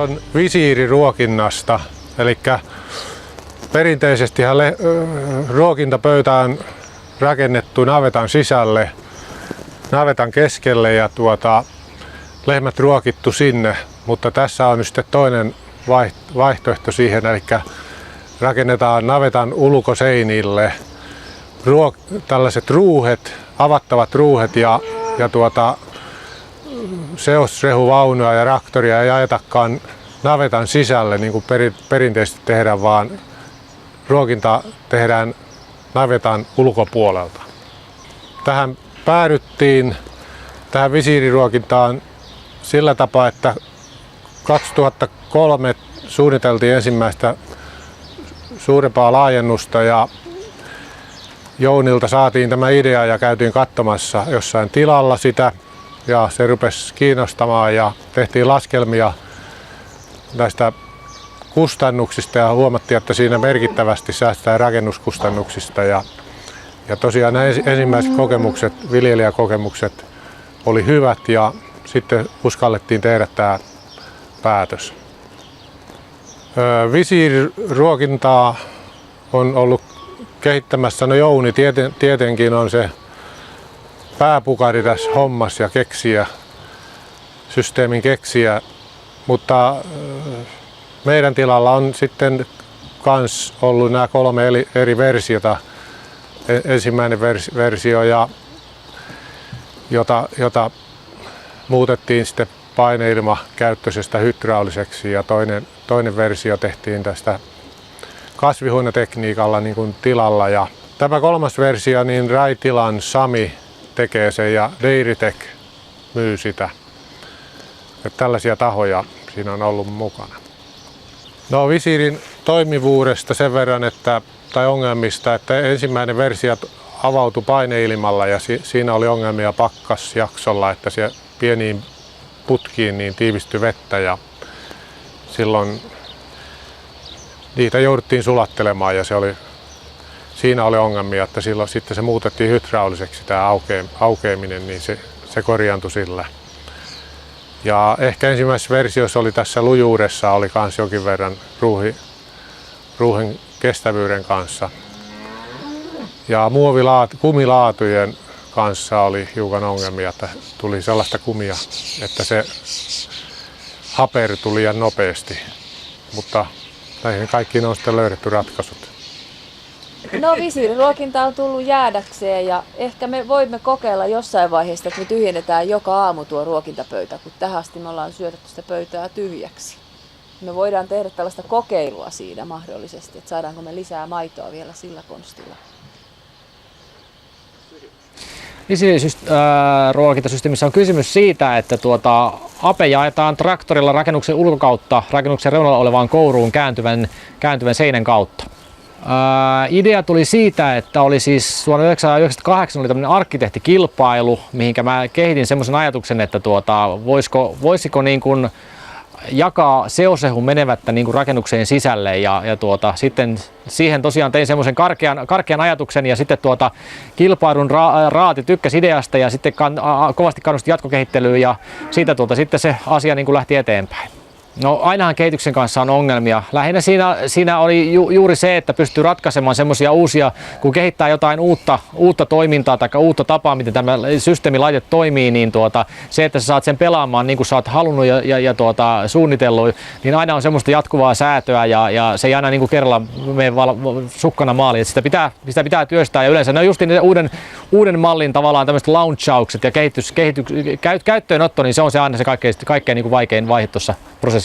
on visiiriruokinnasta, eli perinteisesti ruokintapöytä on rakennettu navetan sisälle, navetan keskelle ja lehmät ruokittu sinne, mutta tässä on sitten toinen vaihtoehto siihen, eli rakennetaan navetan ulkoseinille tällaiset ruuhet, avattavat ruuhet ja seosrehuvaunuja ja traktoria ei ajetakaan navetan sisälle niin kuin perinteisesti tehdään, vaan ruokinta tehdään navetan ulkopuolelta. Tähän päädyttiin tähän visiiriruokintaan sillä tapaa, että 2003 suunniteltiin ensimmäistä suurempaa laajennusta ja Jounilta saatiin tämä idea ja käytiin katsomassa jossain tilalla sitä ja se rupesi kiinnostamaan ja tehtiin laskelmia näistä kustannuksista ja huomattiin, että siinä merkittävästi säästetään rakennuskustannuksista ja tosiaan nämä ensimmäiset kokemukset, viljelijäkokemukset oli hyvät ja sitten uskallettiin tehdä tämä päätös. Visiiriruokintaa on ollut kehittämässä, no Jouni tietenkin on se pääpukari tässä hommassa ja systeemin keksijä, mutta meidän tilalla on sitten kans ollut nämä 3 eri versiota. Ensimmäinen versio, jota muutettiin sitten paineilmakäyttöisestä hydrauliseksi ja toinen versio tehtiin tästä kasvihuonetekniikalla niin kuin tilalla. Ja tämä 3. versio, niin Raitilan Sami tekee sen ja Dairytech myy sitä. Että tällaisia tahoja siinä on ollut mukana. No visiirin toimivuudesta sen verran, tai ongelmista, että ensimmäinen versio avautui paineilmalla ja siinä oli ongelmia pakkasjaksolla, että siellä pieniin putkiin niin tiivistyi vettä ja silloin niitä jouduttiin sulattelemaan ja siinä oli ongelmia, että silloin sitten se muutettiin hydrauliseksi tämä aukeaminen, niin se korjaantui sillä. Ja ehkä ensimmäisessä versiossa oli tässä lujuudessa oli kans jonkin verran ruuhen kestävyyden kanssa. Ja kumilaatujen kanssa oli hiukan ongelmia, että tuli sellaista kumia, että se hapertui liian nopeasti. Mutta näihin kaikkiin on sitten löydetty ratkaisut. No visiiriruokinta on tullut jäädäkseen ja ehkä me voimme kokeilla jossain vaiheessa, että me tyhjennetään joka aamu tuo ruokintapöytä, kun tähän asti me ollaan syötetty sitä pöytää tyhjäksi. Me voidaan tehdä tällaista kokeilua siinä mahdollisesti, että saadaanko me lisää maitoa vielä sillä konstilla. Visiiriruokintasysteemissä on kysymys siitä, että ape jaetaan traktorilla rakennuksen ulkokautta rakennuksen reunalla olevaan kouruun kääntyvän seinän kautta. Idea tuli siitä, että oli siis vuonna 1998 oli tämmöinen arkkitehtikilpailu, mihinkä mä kehitin semmoisen ajatuksen, että voisiko niin kuin jakaa seosrehun menevättä niin kuin rakennukseen sisälle ja sitten siihen tosiaan tein semmoisen karkean ajatuksen ja sitten kilpailun raati tykkäsi ideasta ja sitten kovasti kannusti jatkokehittelyyn ja siitä sitten se asia niin kuin lähti eteenpäin. No ainahan kehityksen kanssa on ongelmia. Lähinnä siinä oli juuri se, että pystyy ratkaisemaan semmoisia uusia, kun kehittää jotain uutta toimintaa tai uutta tapaa, miten tämä systeemilaite toimii, niin se, että sä saat sen pelaamaan niin kuin sä oot halunnut ja suunnitellut, niin aina on semmoista jatkuvaa säätöä ja se ei aina niin kuin kerralla mene sukkana maaliin. Sitä pitää työstää ja yleensä ne on just ne uuden mallin tavallaan tämmöiset launchaukset ja käyttöönotto, niin se on se aina se kaikkein niin kuin vaikein vaihe tuossa prosessissa.